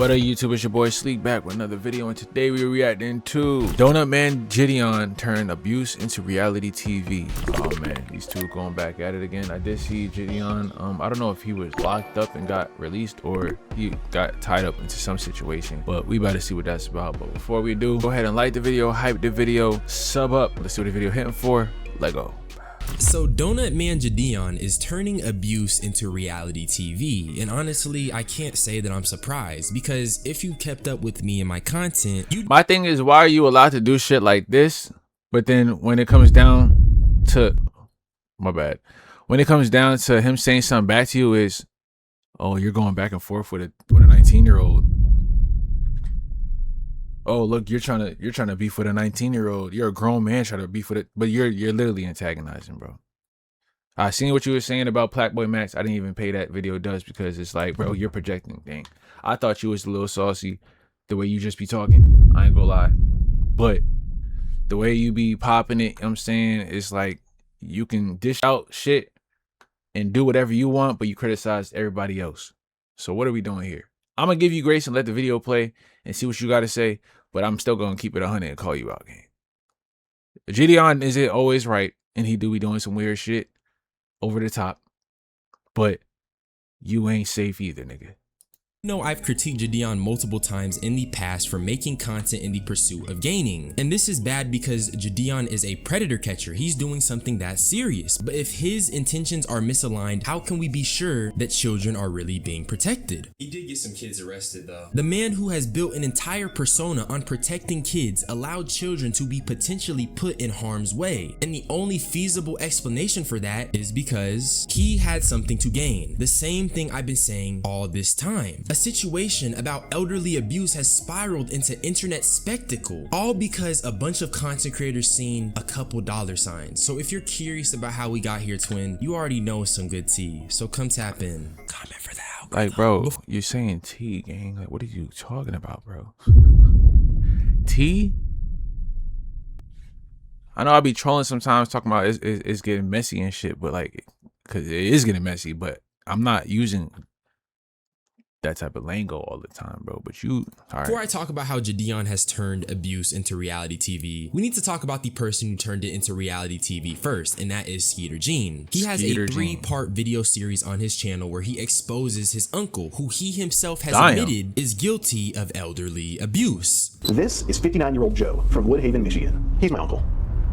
What up, YouTube? It's your boy Sleek back with another video, and today we're reacting to Man Jidion Turned Abuse into Reality TV. Oh man, these two going back at it again. I did see Jidion. I don't know if he was locked up and got released or he got tied up into some situation, but we about to see what that's about. But before we do, go ahead and like the video, hype the video, sub up. Let's see what the video hitting for. Let go. So Man Jidion is turning abuse into reality TV, and honestly I can't say that I'm surprised, because if you kept up with me and my content, my thing is, why are you allowed to do shit like this, but then when it comes down to when it comes down to him saying something back to you is, oh, you're going back and forth with a 19-year-old. Oh, look, you're trying to beef with a 19-year-old. You're a grown man trying to beef with it, but you're literally antagonizing, bro. I seen what you were saying about Blackboy Max. I didn't even pay that video does, because it's like, bro, you're projecting thing. I thought you was a little saucy the way you just be talking. I ain't gonna lie. But the way you be popping it, you know what I'm saying, it's like you can dish out shit and do whatever you want, but you criticize everybody else. So what are we doing here? I'm gonna give you grace and let the video play and see what you gotta say, but I'm still gonna keep it 100 and call you out, gang. Jidion isn't always right, and he do be doing some weird shit over the top, but you ain't safe either, nigga. No, I've critiqued Jidion multiple times in the past for making content in the pursuit of gaining. And this is bad because Jidion is a predator catcher. He's doing something that's serious. But if his intentions are misaligned, how can we be sure that children are really being protected? He did get some kids arrested though. The man who has built an entire persona on protecting kids allowed children to be potentially put in harm's way. And the only feasible explanation for that is because he had something to gain. The same thing I've been saying all this time. A situation about elderly abuse has spiraled into internet spectacle, all because a bunch of content creators seen a couple dollar signs. So if you're curious about how we got here, twin, you already know some good tea. So come tap in. Comment for that. Like, bro, you're saying tea, gang. Like, what are you talking about, bro? Tea? I know I'll be trolling sometimes, talking about it's getting messy and shit, but like, cause it is getting messy, but I'm not using that type of lingo all the time, bro. But you, all right. Before I talk about how Jidion has turned abuse into reality TV, we need to talk about the person who turned it into reality TV first, and that is Skeeter Jean. He has a 3-part video series on his channel where he exposes his uncle, who he himself has admitted is guilty of elderly abuse. This is 59-year-old Joe from Woodhaven, Michigan. He's my uncle.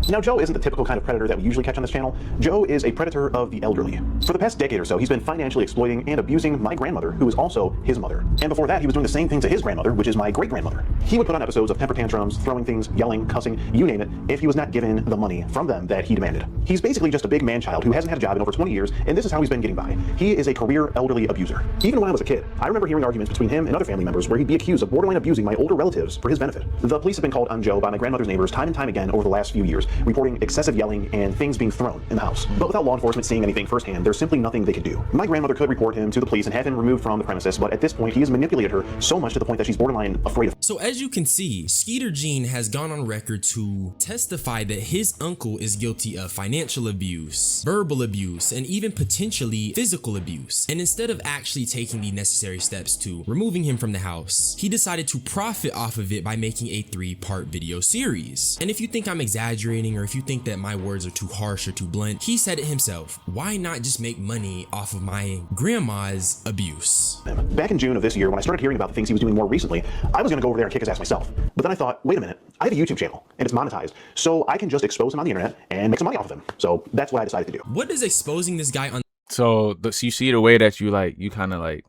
Now, Joe isn't the typical kind of predator that we usually catch on this channel. Joe is a predator of the elderly. For the past decade or so, he's been financially exploiting and abusing my grandmother, who is also his mother. And before that, he was doing the same thing to his grandmother, which is my great-grandmother. He would put on episodes of temper tantrums, throwing things, yelling, cussing, you name it, if he was not given the money from them that he demanded. He's basically just a big man-child who hasn't had a job in over 20 years, and this is how he's been getting by. He is a career elderly abuser. Even when I was a kid, I remember hearing arguments between him and other family members where he'd be accused of borderline abusing my older relatives for his benefit. The police have been called on Joe by my grandmother's neighbors time and time again over the last few years, reporting excessive yelling and things being thrown in the house. But without law enforcement seeing anything firsthand, there's simply nothing they could do. My grandmother could report him to the police and have him removed from the premises, but at this point, he has manipulated her so much to the point that she's borderline afraid of. So as you can see, Skeeter Jean has gone on record to testify that his uncle is guilty of financial abuse, verbal abuse, and even potentially physical abuse. And instead of actually taking the necessary steps to removing him from the house, he decided to profit off of it by making a 3-part video series. And if you think I'm exaggerating, or if you think that my words are too harsh or too blunt, he said it himself. Why not just make money off of my grandma's abuse? Back in June of this year, when I started hearing about the things he was doing more recently, I was gonna go over there and kick his ass myself. But then I thought, wait a minute, I have a YouTube channel and it's monetized, so I can just expose him on the internet and make some money off of him. So that's what I decided to do. What is exposing this guy on? So you see the way that you kind of like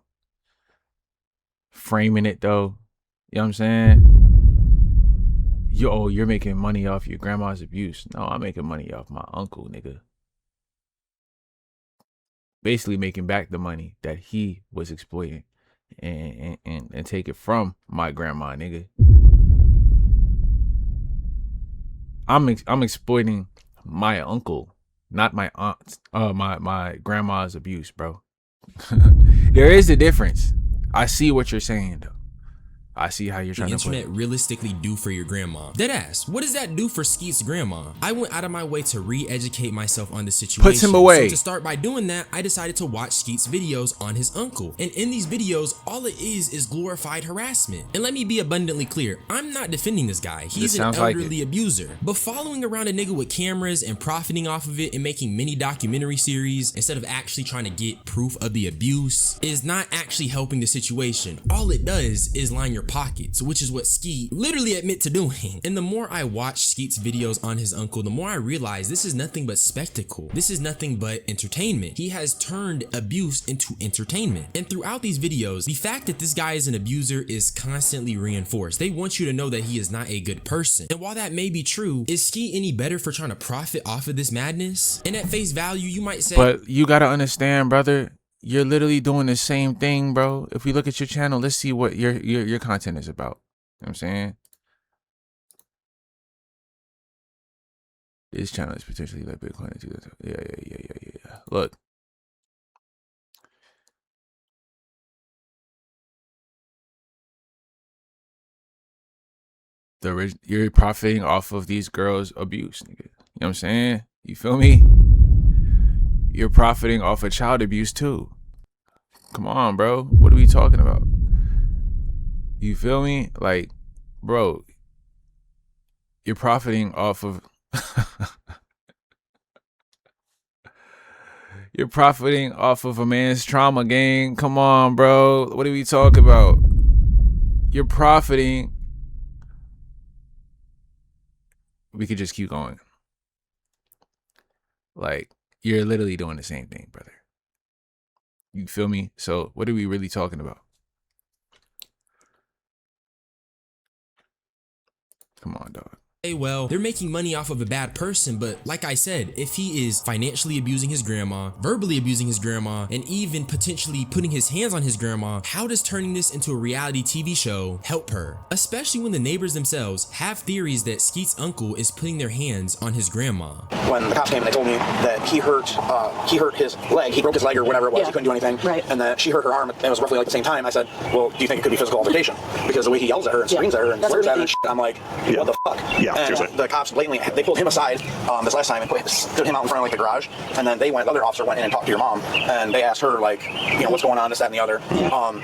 framing it though. You know what I'm saying? You're making money off your grandma's abuse. No, I'm making money off my uncle, nigga. Basically making back the money that he was exploiting and take it from my grandma, nigga. I'm exploiting my uncle, not my aunt, my grandma's abuse, bro. There is a difference. I see what you're saying though. I see how you're the trying to put internet it. realistically do for your grandma? Deadass, what does that do for Skeet's grandma? I went out of my way to re-educate myself on the situation. Puts him away. So to start by doing that, I decided to watch Skeet's videos on his uncle. And in these videos, all it is glorified harassment. And let me be abundantly clear, I'm not defending this guy. He's an elderly abuser. But following around a nigga with cameras and profiting off of it and making mini documentary series instead of actually trying to get proof of the abuse is not actually helping the situation. All it does is line your pockets, which is what Skeet literally admit to doing. And the more I watch Skeet's videos on his uncle, the more I realize this is nothing but spectacle. This is nothing but entertainment. He has turned abuse into entertainment. And throughout these videos, the fact that this guy is an abuser is constantly reinforced. They want you to know that he is not a good person. And while that may be true, is Skeet any better for trying to profit off of this madness? And at face value, you might say, but you gotta understand, brother, you're literally doing the same thing, bro. If we look at your channel, let's see what your content is about. You know what I'm saying? This channel is potentially like Bitcoin. Yeah. Look. You're profiting off of these girls' abuse, nigga. You know what I'm saying? You feel me? You're profiting off of child abuse too. Come on, bro. What are we talking about? You feel me? Like, bro, you're profiting off of you're profiting off of a man's trauma, gang. Come on, bro. What are we talking about? You're profiting. We could just keep going. Like, you're literally doing the same thing, brother. You feel me? So what are we really talking about? Come on, dog. Hey, well, they're making money off of a bad person, but like I said, if he is financially abusing his grandma, verbally abusing his grandma, and even potentially putting his hands on his grandma, how does turning this into a reality TV show help her? Especially when the neighbors themselves have theories that Skeet's uncle is putting their hands on his grandma. When the cops came and they told me that he hurt his leg, he broke his leg or whatever it was, he couldn't do anything, and that she hurt her arm, and it was roughly like the same time, I said, well, do you think it could be physical altercation? Because the way he yells at her and screams at her and swears at her and shit, I'm like, what the fuck? Yeah, and seriously. The cops blatantly, they pulled him aside this last time and stood him out in front of like the garage, and then the other officer went in and talked to your mom, and they asked her like, you know, what's going on, this, that, and the other,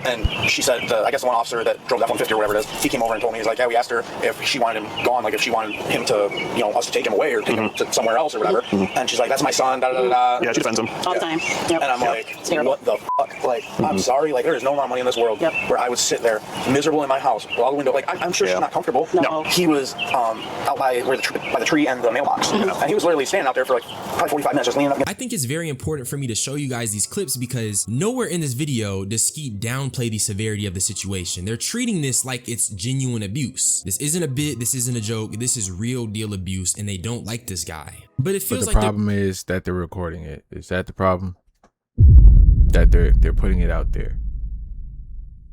and she said, I guess the one officer that drove that F-150 or whatever it is, he came over and told me, he's like, yeah, we asked her if she wanted him gone, like if she wanted him to, you know, us to take him away or take him to somewhere else or whatever, and she's like, that's my son, da da da da. Yeah, she defends him all the time. Yep. And I'm like, what the fuck? Like, I'm sorry, like there is no amount of money in this world where I would sit there miserable in my house with all the window, like I'm sure she's not comfortable. No, he was out by the tree and the mailbox, and he was literally standing out there for like probably 45 minutes just leaning up. I think it's very important for me to show you guys these clips because nowhere in this video does Skeet downplay the severity of the situation. They're treating this like it's genuine abuse. This isn't a bit, this isn't a joke, this is real deal abuse, and they don't like this guy. But it feels like the problem is that they're recording it. Is that the problem? That they're putting it out there.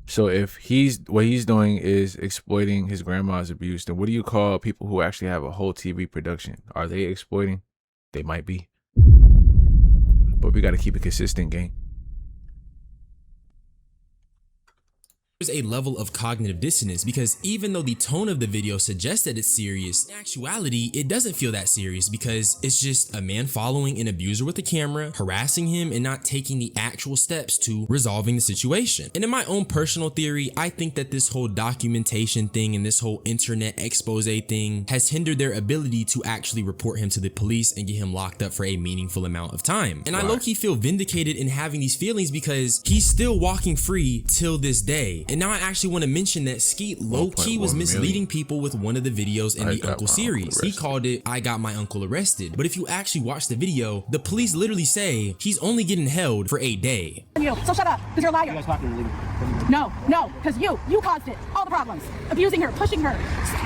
So if what he's doing is exploiting his grandma's abuse, then what do you call people who actually have a whole TV production? Are they exploiting? They might be. But we got to keep it consistent, gang. there's a level of cognitive dissonance because even though the tone of the video suggests that it's serious, in actuality, it doesn't feel that serious because it's just a man following an abuser with a camera, harassing him, and not taking the actual steps to resolving the situation. And in my own personal theory, I think that this whole documentation thing and this whole internet expose thing has hindered their ability to actually report him to the police and get him locked up for a meaningful amount of time. And I low-key feel vindicated in having these feelings because he's still walking free till this day. And now I actually want to mention that Skeet low-key was misleading people with one of the videos in the Uncle series. He called it, "I got my uncle arrested." But if you actually watch the video, the police literally say he's only getting held for a day. So shut up, because you're a liar. No, because you caused it. All the problems. Abusing her, pushing her,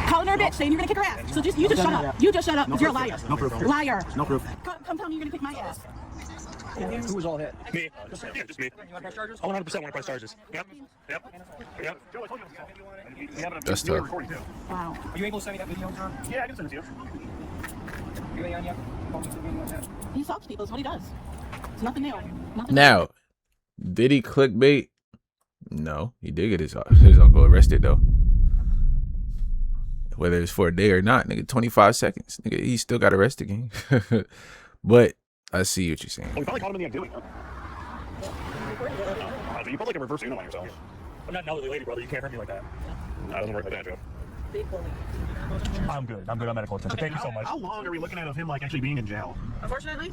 calling her a bitch, saying you're gonna kick her ass. So you just shut up. You just shut up, because you're a liar. No proof. Liar. No proof. Come tell me you're gonna kick my ass. Who was all hit? Me. Yeah, just me. You want to press charges? 100% want to press charges. Yep. That's tough. Wow. Are you able to send me that video, sir? Yeah, I can send it to you. He assaults people, is what he does. It's nothing new. Now, did he clickbait? No, he did get his uncle arrested though. whether it's for a day or not, nigga. 25 seconds, nigga. He still got arrested again. But I see what you're saying. Well, we finally caught him in the act doing it. You put like a reverse Uno on yourself. I'm not an elderly lady, brother. You can't hurt me like that. No, it doesn't work like that, Joe. I'm good. I'm good on medical attention. Thank you so much. How long are we looking at of him like actually being in jail? Unfortunately,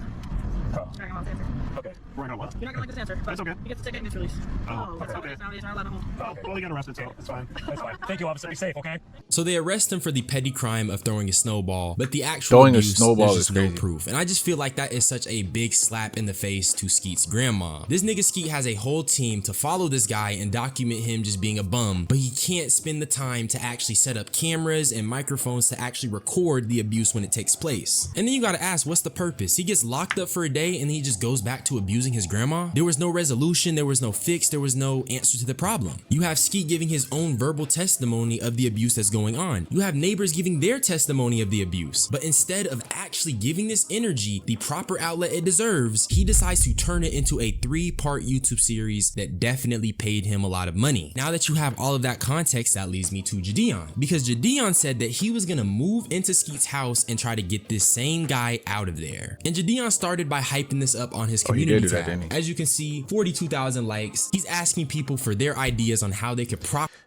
Oh. you're not gonna answer. Okay. We're not what? You're not gonna like this answer. But That's okay. You get the ticket and it's released. Oh, That's how it okay. is nowadays. You're not allowed to hold. Oh, well, he got arrested, so it's fine. That's fine. Thank you, officer. Be safe, okay? So they arrest him for the petty crime of throwing a snowball, but the actual Throwing a abuse, snowball there's is just no crazy. proof. And I just feel like that is such a big slap in the face to Skeet's grandma. This nigga Skeet has a whole team to follow this guy and document him just being a bum, but he can't spend the time to actually set up cameras and microphones to actually record the abuse when it takes place. And then you gotta ask, what's the purpose? He gets locked up for a day and then he just goes back to abusing his grandma? There was no resolution, there was no fix, there was no answer to the problem. You have Skeet giving his own verbal testimony of the abuse that's going on. You have neighbors giving their testimony of the abuse. But instead of actually giving this energy the proper outlet it deserves, he decides to turn it into a 3-part YouTube series that definitely paid him a lot of money. Now that you have all of that context, that leads me to Jidion. Because Jidion said that he was gonna move into Skeet's house and try to get this same guy out of there. And Jidion started by hyping this up on his Oh, he community did do that, tab. didn't he? As you can see, 42,000 likes. He's asking people for their ideas on how they could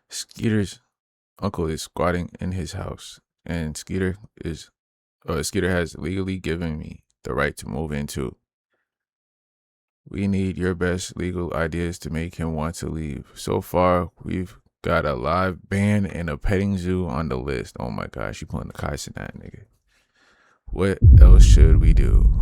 Skeeter's uncle is squatting in his house, and Skeeter has legally given me the right to move into. We need your best legal ideas to make him want to leave. So far, we've got a live band and a petting zoo on the list. Oh my gosh, you pulling the Kais in that, nigga. What else should we do?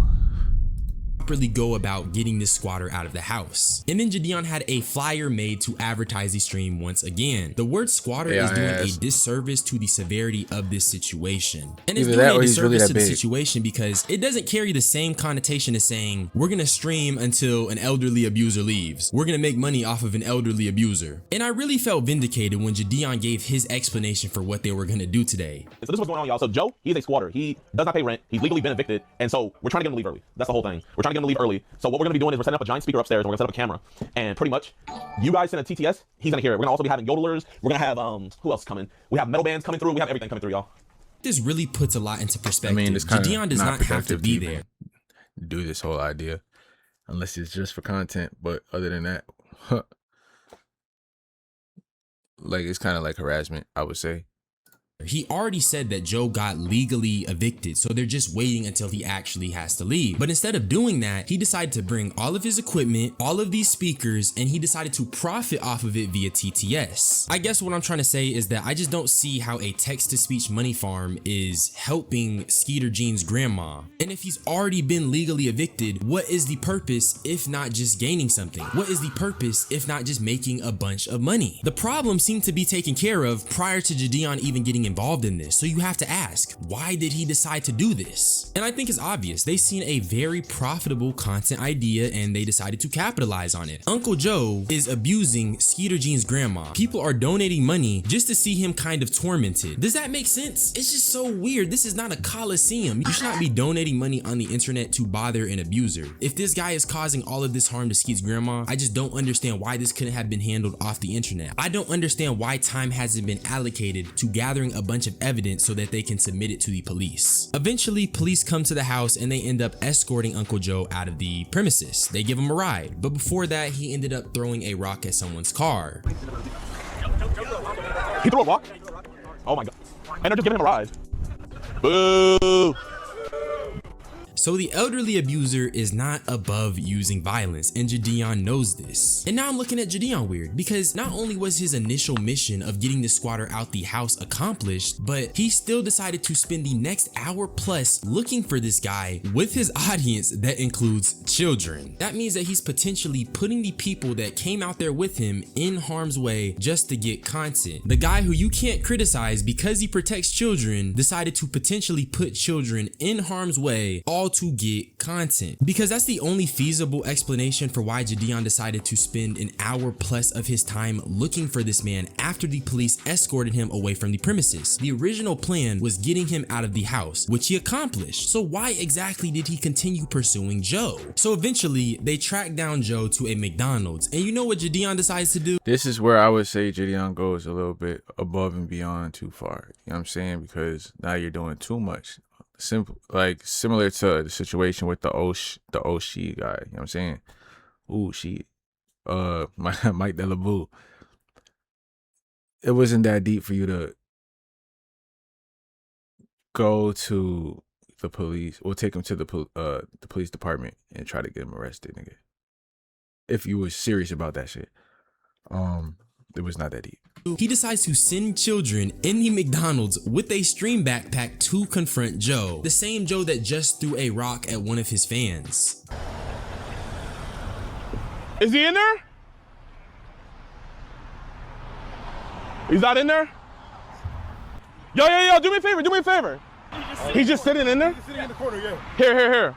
properly go about getting this squatter out of the house. And then Jidion had a flyer made to advertise the stream once again. The word squatter is doing a disservice to the severity of this situation. And it's Either doing that a or he's really disservice that to the big. situation because it doesn't carry the same connotation as saying, we're gonna stream until an elderly abuser leaves. We're gonna make money off of an elderly abuser. And I really felt vindicated when Jidion gave his explanation for what they were gonna do today. So this is what's going on, y'all. So Joe, he's a squatter. He does not pay rent. He's legally been evicted. And so we're trying to get him to leave early. That's the whole thing. We're trying to get him to leave early. So what we're going to be doing is we're setting up a giant speaker upstairs and we're going to set up a camera. And pretty much, you guys send a TTS, he's going to hear it. We're going to also be having yodelers. We're going to have, who else coming? We have metal bands coming through. We have everything coming through, y'all. This really puts a lot into I perspective. mean, it's kind Jidion of does not have to productive be even there. do this whole idea unless it's just for content. But other than that, like it's kind of like harassment, I would say. He already said that Joe got legally evicted, so they're just waiting until he actually has to leave. But instead of doing that, he decided to bring all of his equipment, all of these speakers, and he decided to profit off of it via TTS. I guess what I'm trying to say is that I just don't see how a text-to-speech money farm is helping Skeeter Jean's grandma. And if he's already been legally evicted, what is the purpose if not just gaining something? What is the purpose if not just making a bunch of money? The problem seemed to be taken care of prior to Jidion even getting involved in this. So you have to ask, why did he decide to do this? And I think it's obvious. They've seen a very profitable content idea and they decided to capitalize on it. Uncle Joe is abusing Skeeter Jean's grandma. People are donating money just to see him kind of tormented. Does that make sense? It's just so weird. This is not a coliseum. You should not be donating money on the internet to bother an abuser. If this guy is causing all of this harm to Skeet's grandma, I just don't understand why this couldn't have been handled off the internet. I don't understand why time hasn't been allocated to gathering a bunch of evidence so that they can submit it to the police. Eventually, police come to the house and they end up escorting Uncle Joe out of the premises. They give him a ride, but before that, he ended up throwing a rock at someone's car. He threw a rock? Oh my god. And they're just giving him a ride. Boo! So the elderly abuser is not above using violence, and Jidion knows this. And now I'm looking at Jidion weird, because not only was his initial mission of getting the squatter out the house accomplished, but he still decided to spend the next hour plus looking for this guy with his audience that includes children. That means that he's potentially putting the people that came out there with him in harm's way just to get content. The guy who you can't criticize because he protects children decided to potentially put children in harm's way, all to get content. Because that's the only feasible explanation for why Jidion decided to spend an hour plus of his time looking for this man after the police escorted him away from the premises. The original plan was getting him out of the house, which he accomplished. So why exactly did he continue pursuing Joe? So eventually they tracked down Joe to a McDonald's, and you know what Jidion decides to do? This is where I would say Jidion goes a little bit above and beyond too far. You know what I'm saying? Because now you're doing too much. Simple, like similar to the situation with the Oshi guy. You know what I'm saying? Ooh, Mike Delabou. It wasn't that deep for you to go to the police or take him to the police department and try to get him arrested, nigga. If you were serious about that shit. It was not that deep. He decides to send children in the McDonald's with a stream backpack to confront Joe, the same Joe that just threw a rock at one of his fans. Is he in there? He's not in there? Yo, do me a favor. He's just sitting in there? He's sitting in the corner, yeah. Here.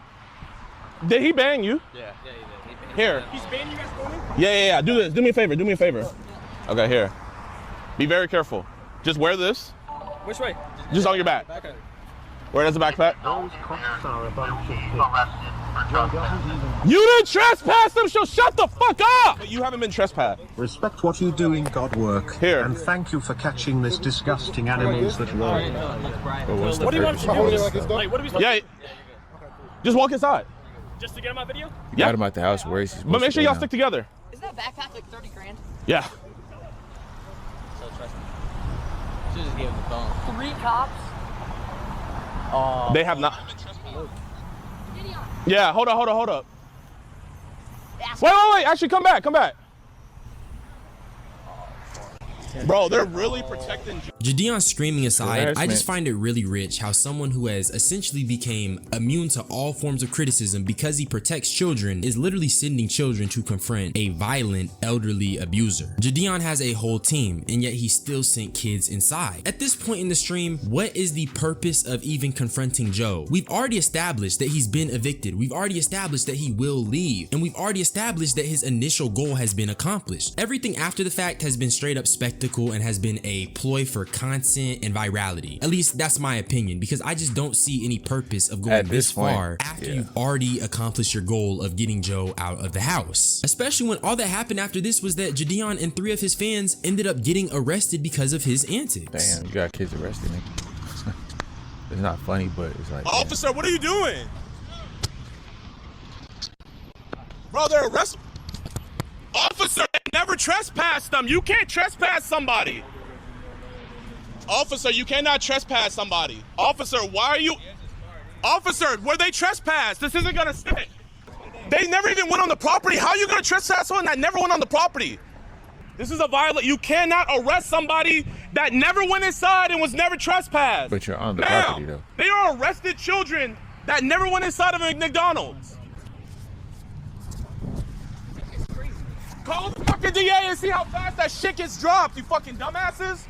Did he bang you? Yeah, he did. Here. He's banging you guys for me? Yeah. Do this. Do me a favor. Okay, here. Be very careful. Just wear this. Which way? Just on your back. Okay. Wear it as a backpack. Those cops are about to hit. You didn't trespass them, so shut the fuck up! You haven't been trespassed. Respect what you do in God work. Here. And thank you for catching this disgusting animals that roam. What do you want us to do? Like, what are we supposed to Yeah. Just walk inside. Just to get him on video? You got him out the house. Where is he? But make sure y'all stick together. Isn't that backpack like 30 grand? Yeah. So trust me. Should just give him the phone. 3 cops? They have not. Yeah, hold up. Wait. Actually, come back. Bro, they're really protecting. Jidion screaming aside, I just find it really rich how someone who has essentially became immune to all forms of criticism because he protects children is literally sending children to confront a violent elderly abuser. Jidion has a whole team, and yet he still sent kids inside. At this point in the stream, what is the purpose of even confronting Joe? We've already established that he's been evicted. We've already established that he will leave, and we've already established that his initial goal has been accomplished. Everything after the fact has been straight up spectacle and has been a ploy for content and virality. At least that's my opinion, because I just don't see any purpose of going this far after you've already accomplished your goal of getting Joe out of the house. Especially when all that happened after this was that Jidion and 3 of his fans ended up getting arrested because of his antics. Damn, you got kids arrested, nigga. It's not funny, but it's like, Officer, damn. What are you doing? Bro, they're arrested. Officer, never trespass them. You can't trespass somebody. Officer, you cannot trespass somebody. Officer, why are you? Officer, where they trespass? This isn't gonna stick. They never even went on the property. How are you gonna trespass someone that never went on the property? This is a violation. You cannot arrest somebody that never went inside and was never trespassed. But you're on the property though. They are arrested children that never went inside of a McDonald's. Call the fucking DA and see how fast that shit gets dropped, you fucking dumbasses.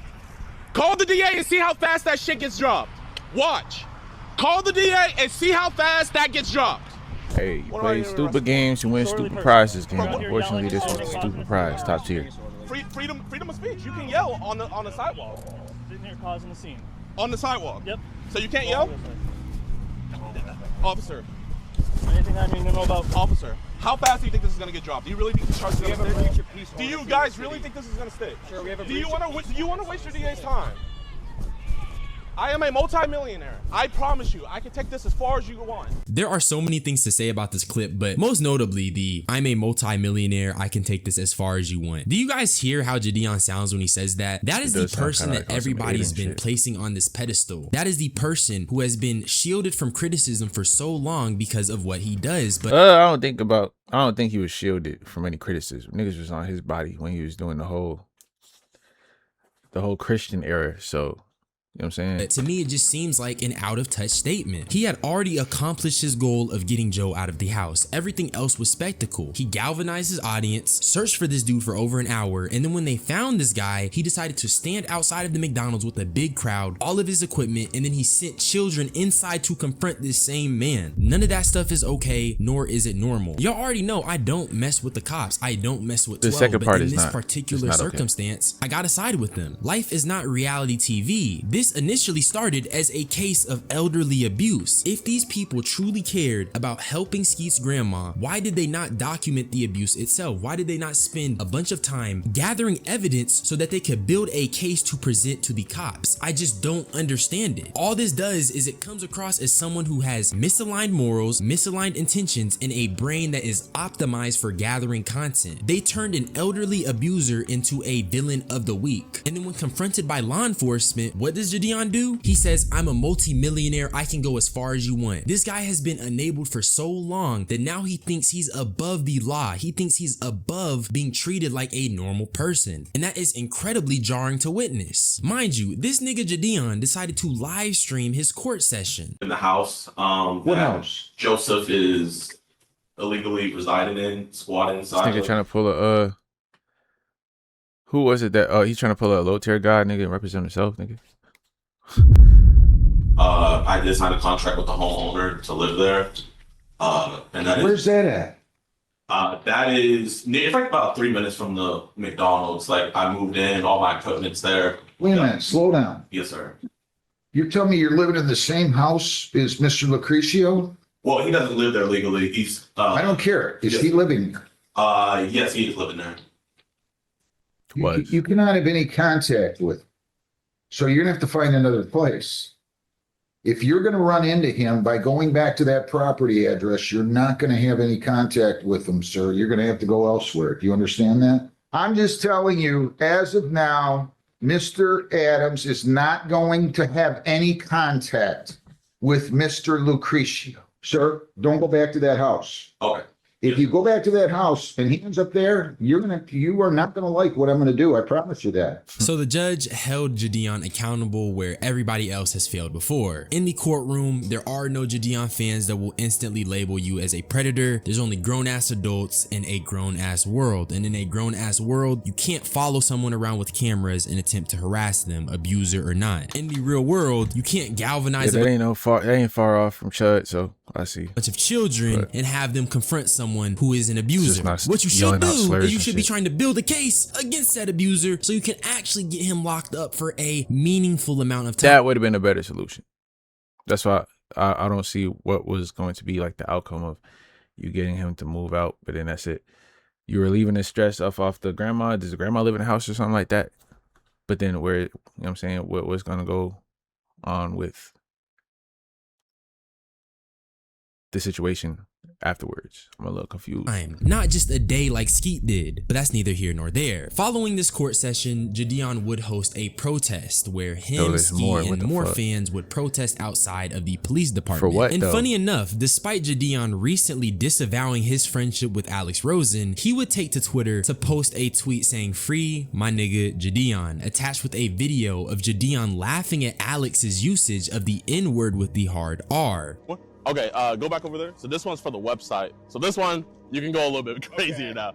Call the DA and see how fast that shit gets dropped. Watch. Call the DA and see how fast that gets dropped. Hey, you play stupid games, you win stupid prizes game. Unfortunately, this was a stupid prize, top tier. Freedom of speech. You can yell on the sidewalk. Sitting here causing a scene. On the sidewalk? Yep. So you can't yell? Officer. Anything I need to know about? Officer, how fast do you think this is going to get dropped? Do you really think the charge is going to stick? Do you guys really think this is going to stick? Sure, we have a do you want to waste your DA's time? I am a multi-millionaire. I promise you, I can take this as far as you want. There are so many things to say about this clip, but most notably the I'm a multi-millionaire, I can take this as far as you want. Do you guys hear how Jidion sounds when he says that? That is the person that everybody's been placing on this pedestal. That is the person who has been shielded from criticism for so long because of what he does. But I don't think he was shielded from any criticism. Niggas was on his body when he was doing the whole Christian era, so You know what I'm saying? To me, it just seems like an out of touch statement. He had already accomplished his goal of getting Joe out of the house. Everything else was spectacle. He galvanized his audience, searched for this dude for over an hour, and then when they found this guy, he decided to stand outside of the McDonald's with a big crowd, all of his equipment, and then he sent children inside to confront this same man. None of that stuff is okay, nor is it normal. Y'all already know I don't mess with the cops. I don't mess with 12, second part but in is this not- particular it's not okay. circumstance, I gotta side with them. Life is not reality TV. This initially started as a case of elderly abuse. If these people truly cared about helping Skeet's grandma, why did they not document the abuse itself? Why did they not spend a bunch of time gathering evidence so that they could build a case to present to the cops? I just don't understand it. All this does is it comes across as someone who has misaligned morals, misaligned intentions, and a brain that is optimized for gathering content. They turned an elderly abuser into a villain of the week. And then when confronted by law enforcement, what does Jidion do? He says, I'm a multi-millionaire, I can go as far as you want. This guy has been enabled for so long that now he thinks he's above the law. He thinks he's above being treated like a normal person. And that is incredibly jarring to witness. Mind you, this nigga Jidion decided to live stream his court session. In the house. What house? Joseph is illegally residing in, squatting This inside. nigga trying to pull a who was it that he's trying to pull a low tier guy, nigga, and represent himself, nigga. I did sign a contract with the homeowner to live there. And that Where's that at? that is it's like about 3 minutes from the McDonald's. Like I moved in, all my equipment's there. Wait a minute, slow down. Yes, sir. You're telling me you're living in the same house as Mr. Lucrecio? Well, he doesn't live there legally. He's I don't care. Is yes. he living there? Yes, he is living there. You cannot have any contact with him. So you're gonna have to find another place. If you're gonna run into him by going back to that property address, you're not gonna have any contact with him, sir. You're gonna have to go elsewhere. Do you understand that? I'm just telling you, as of now, Mr. Adams is not going to have any contact with Mr. Lucrecio. Sir, don't go back to that house. Okay. If you go back to that house and he ends up there, you are not gonna like what I'm gonna do. I promise you that. So the judge held Jidion accountable where everybody else has failed before. In the courtroom, there are no Jidion fans that will instantly label you as a predator. There's only grown-ass adults in a grown-ass world. And in a grown-ass world, you can't follow someone around with cameras and attempt to harass them, abuser or not. In the real world, you can't galvanize That ain't far off from Chud, so I see. Bunch of children and have them confront someone who is an abuser. What you should do is you should be trying to build a case against that abuser so you can actually get him locked up for a meaningful amount of time. That would have been a better solution. That's why I don't see what was going to be like the outcome of you getting him to move out, but then that's it. You were leaving the stress off the grandma. Does the grandma live in a house or something like that? But then where, you know what I'm saying, what's going to go on with the situation afterwards? I'm a little confused. Not just a day like Skeet did, but that's neither here nor there. Following this court session, Jidion would host a protest where him, Skeet, and more fans would protest outside of the police department. For what, and though? funny enough, despite Jidion recently disavowing his friendship with Alex Rosen, he would take to Twitter to post a tweet saying, "Free my nigga Jidion," attached with a video of Jidion laughing at Alex's usage of the N-word with the hard R. What? Okay, go back over there. So this one's for the website. So this one, you can go a little bit crazier now.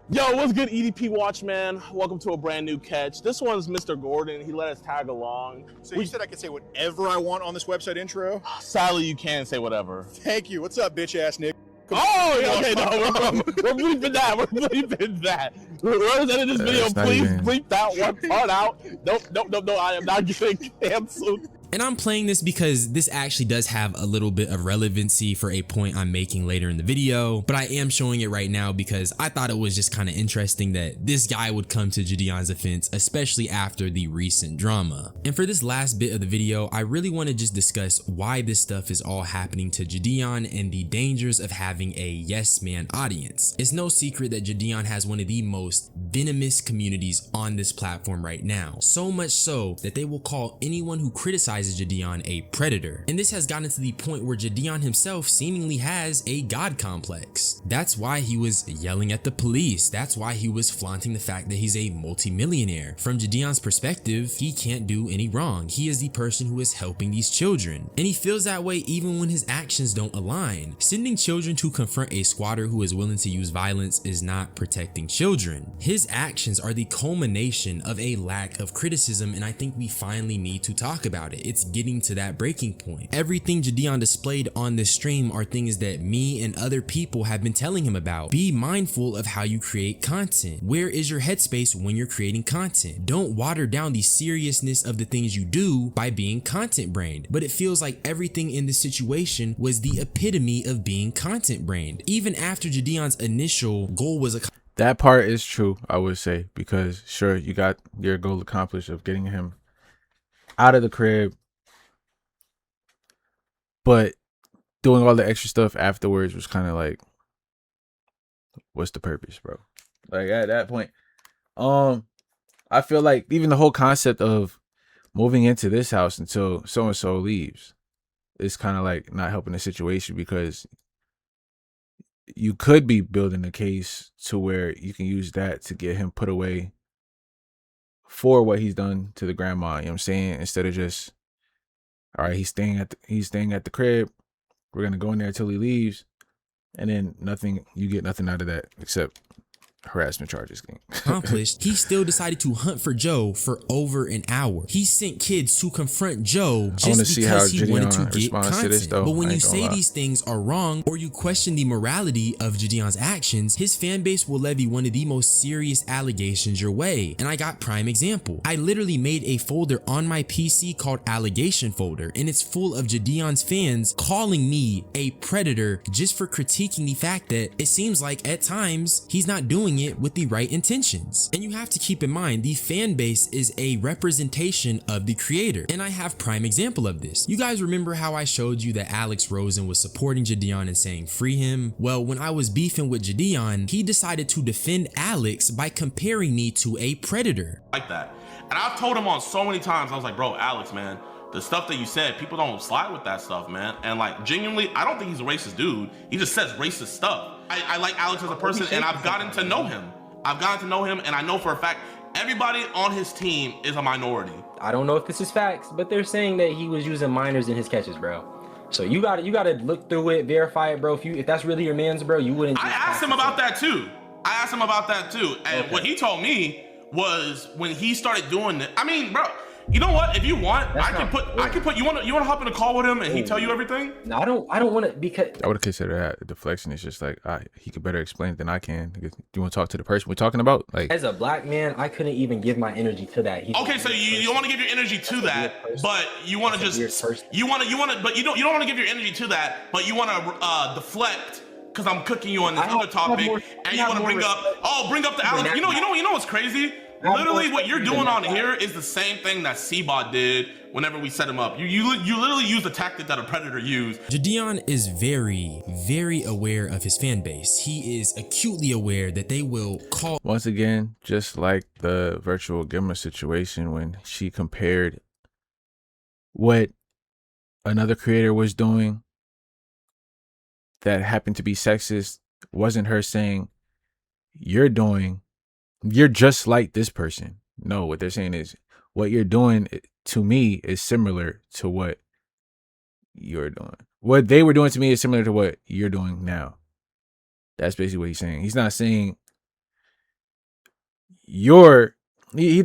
Yo, what's good, EDP Watch, man? Welcome to a brand new catch. This one's Mr. Gordon. He let us tag along. So you said I could say whatever I want on this website intro? Sadly, you can say whatever. Thank you. What's up, bitch-ass nigga? Oh, yeah, okay, no, we're bleeping that. We're bleeping that. Whoever's editing this video, please bleep that one part out. Nope, I am not getting canceled. And I'm playing this because this actually does have a little bit of relevancy for a point I'm making later in the video, but I am showing it right now because I thought it was just kind of interesting that this guy would come to Jidion's defense, especially after the recent drama. And for this last bit of the video, I really want to just discuss why this stuff is all happening to Jidion and the dangers of having a yes man audience. It's no secret that Jidion has one of the most venomous communities on this platform right now. So much so that they will call anyone who criticizes criticizes Jidion a predator. And this has gotten to the point where Jidion himself seemingly has a god complex. That's why he was yelling at the police. That's why he was flaunting the fact that he's a multimillionaire. From Jidion's perspective, he can't do any wrong. He is the person who is helping these children. And he feels that way even when his actions don't align. Sending children to confront a squatter who is willing to use violence is not protecting children. His actions are the culmination of a lack of criticism, and I think we finally need to talk about it. It's getting to that breaking point. Everything Jidion displayed on this stream are things that me and other people have been telling him about. Be mindful of how you create content. Where is your headspace when you're creating content? Don't water down the seriousness of the things you do by being content brained. But it feels like everything in this situation was the epitome of being content brained. Even after Jidion's initial goal was that part is true, I would say, because sure, you got your goal accomplished of getting him out of the crib, but doing all the extra stuff afterwards was kind of like, what's the purpose, bro? Like at that point, I feel like even the whole concept of moving into this house until so-and-so leaves is kind of like not helping the situation, because you could be building a case to where you can use that to get him put away for what he's done to the grandma. You know what I'm saying? Instead of just, all right, he's staying at the crib. We're gonna go in there until he leaves, and then you get nothing out of that except harassment charges. Accomplished, he still decided to hunt for Joe for over an hour. He sent kids to confront Joe just because he wanted to get content. But when you say these things are wrong, or you question the morality of Jidion's actions, his fan base will levy one of the most serious allegations your way. And I got prime example. I literally made a folder on my PC called allegation folder, and it's full of Jidion's fans calling me a predator just for critiquing the fact that it seems like at times he's not doing it with the right intentions. And you have to keep in mind, the fan base is a representation of the creator, and I have prime example of this. You guys remember how I showed you that Alex Rosen was supporting Jidion and saying free him? Well, when I was beefing with Jidion, he decided to defend Alex by comparing me to a predator. Like that. And I've told him on so many times, I was like, bro, Alex, man, the stuff that you said, people don't slide with that stuff, man. And like, genuinely, I don't think he's a racist dude. He just says racist stuff. I like Alex as a person, and I've gotten to know him. And I know for a fact, everybody on his team is a minority. I don't know if this is facts, but they're saying that he was using minors in his catches, bro. So you gotta look through it, verify it, bro. If that's really your man's, bro, you wouldn't. I asked him about that too. And what he told me was when he started doing it. I mean, bro, you know what? If you want, I can put. You want to hop in a call with him and he tell you everything? No, I don't want to, because I would consider that deflection. It's just like he could better explain it than I can. Do you want to talk to the person we're talking about? Like, as a black man, I couldn't even give my energy to that. Okay, so you want to give your energy to that, but you want to just but you don't want to give your energy to that, but you want to deflect. Because I'm cooking you on this other topic, and you want to bring up the Alex. You know what's crazy? Literally, what you're doing on here is the same thing that Seabot did whenever we set him up. You literally use the tactic that a predator used. Jidion is very, very aware of his fan base. He is acutely aware that they will call. Once again, just like the virtual Gimmer situation when she compared what another creator was doing that happened to be sexist, wasn't her saying, you're just like this person. No, what they're saying is, what you're doing to me is similar to what you're doing. What they were doing to me is similar to what you're doing now. That's basically what he's saying. He's not saying he's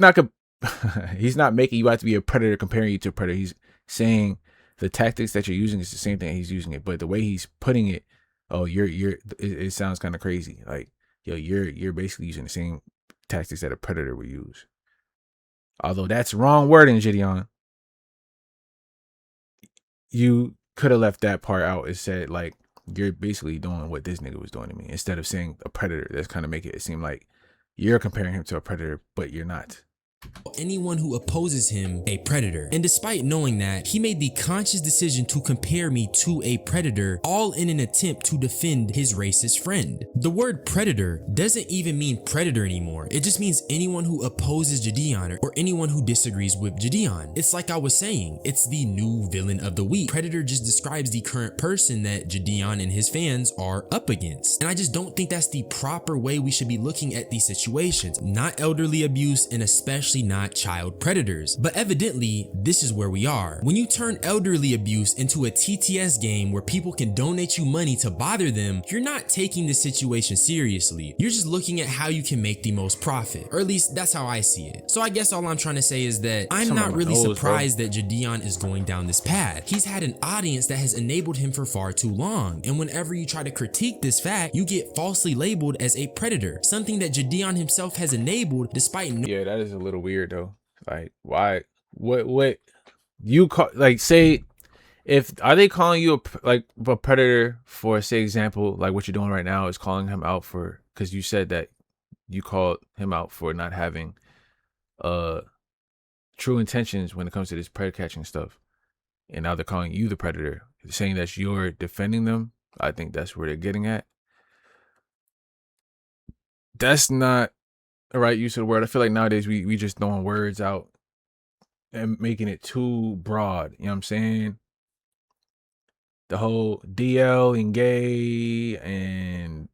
not making you out to be a predator, comparing you to a predator. He's saying the tactics that you're using is the same thing he's using it, but the way he's putting it, it sounds kind of crazy. Like, yo, you're basically using the same tactics that a predator would use. Although that's wrong wording, Jidion. You could have left that part out and said, like, you're basically doing what this nigga was doing to me, instead of saying a predator. That's kind of make it seem like you're comparing him to a predator, but you're not. anyone who opposes him a predator. And despite knowing that, he made the conscious decision to compare me to a predator, all in an attempt to defend his racist friend. The word predator doesn't even mean predator anymore. It just means anyone who opposes Jidion or anyone who disagrees with Jidion. It's like I was saying, it's the new villain of the week. Predator just describes the current person that Jidion and his fans are up against. And I just don't think that's the proper way we should be looking at these situations. Not elderly abuse, and especially not child predators. But evidently, this is where we are. When you turn elderly abuse into a TTS game where people can donate you money to bother them, you're not taking the situation seriously. You're just looking at how you can make the most profit. Or at least that's how I see it. So I guess all I'm trying to say is that I'm not really surprised that Jidion is going down this path. He's had an audience that has enabled him for far too long. And whenever you try to critique this fact, you get falsely labeled as a predator. Something that Jidion himself has enabled despite Yeah, that is a little weird though. Like, why? What you call, like, say, if are they calling you a predator for, say, example, like what you're doing right now is calling him out for, because you said that you called him out for not having true intentions when it comes to this predator catching stuff, and now they're calling you the predator, saying that you're defending them. I think that's where they're getting at. That's not the right use of the word. I feel like nowadays we just throwing words out and making it too broad. You know what I'm saying? The whole DL and gay and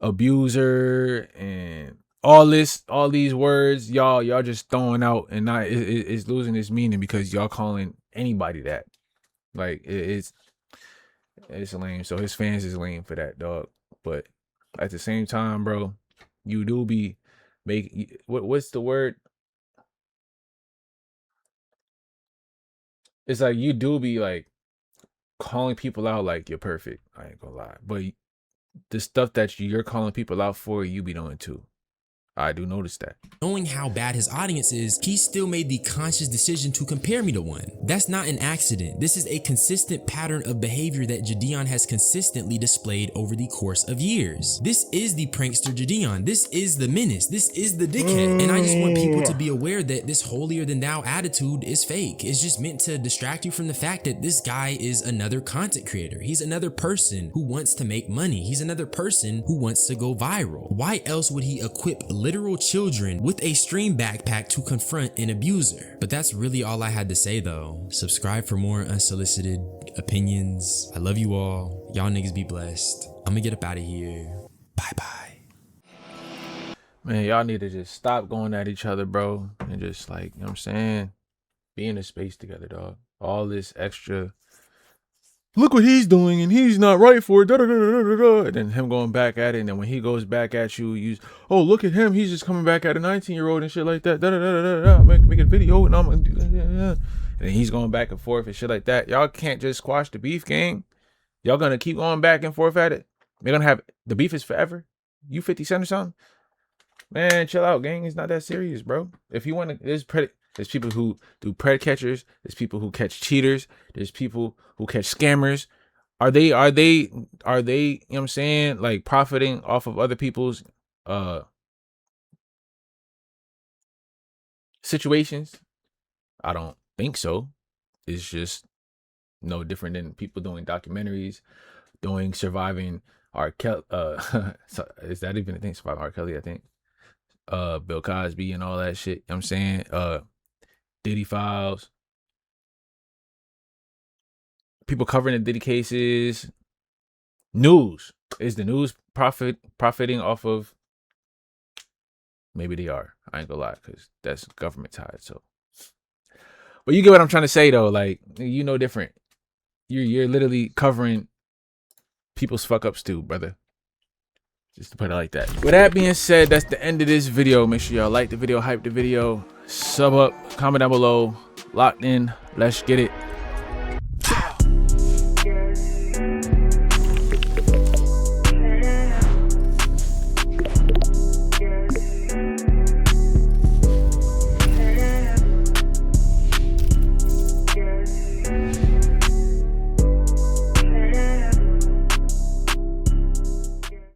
abuser and all these words y'all just throwing out, and not it's losing its meaning because y'all calling anybody that. Like, it's lame. So his fans is lame for that, dog. But at the same time, bro, you do be making, what's the word? It's like you do be like calling people out like you're perfect. I ain't gonna lie. But the stuff that you're calling people out for, you be doing too. I do notice that. Knowing how bad his audience is, he still made the conscious decision to compare me to one. That's not an accident. This is a consistent pattern of behavior that Jidion has consistently displayed over the course of years. This is the prankster Jidion. This is the menace. This is the dickhead. And I just want people to be aware that this holier than thou attitude is fake. It's just meant to distract you from the fact that this guy is another content creator. He's another person who wants to make money. He's another person who wants to go viral. Why else would he equip literal children with a stream backpack to confront an abuser? But that's really all I had to say though. Subscribe for more unsolicited opinions. I love you all. Y'all niggas be blessed. I'm gonna get up out of here. Bye bye. Man, y'all need to just stop going at each other, bro. And just, like, you know what I'm saying? Be in a space together, dog. All this extra, look what he's doing and he's not right for it. Da, da, da, da, da, da. And then him going back at it. And then when he goes back at you, oh, look at him. He's just coming back at a 19-year-old and shit like that. Da, da, da, da, da, da. Make a video and I'm going to do that. And then he's going back and forth and shit like that. Y'all can't just squash the beef, gang. Y'all going to keep going back and forth at it. They're going to have, the beef is forever. You 50 Cent or something? Man, chill out, gang. It's not that serious, bro. If you want to, there's people who do predator catchers. There's people who catch cheaters. There's people who catch scammers. Are they, you know what I'm saying, like, profiting off of other people's situations? I don't think so. It's just no different than people doing documentaries, doing surviving R. Kelly. Is that even a thing? Surviving R. Kelly, I think. Bill Cosby and all that shit. You know what I'm saying? Diddy Files. People covering the Diddy cases. News. Is the news profiting off of? Maybe they are. I ain't gonna lie, because that's government tied. So, but you get what I'm trying to say though. Like, you know, different. You're literally covering people's fuck ups too, brother. Just to put it like that. With that being said, that's the end of this video. Make sure y'all like the video, hype the video, sub up, comment down below. Locked in. Let's get it.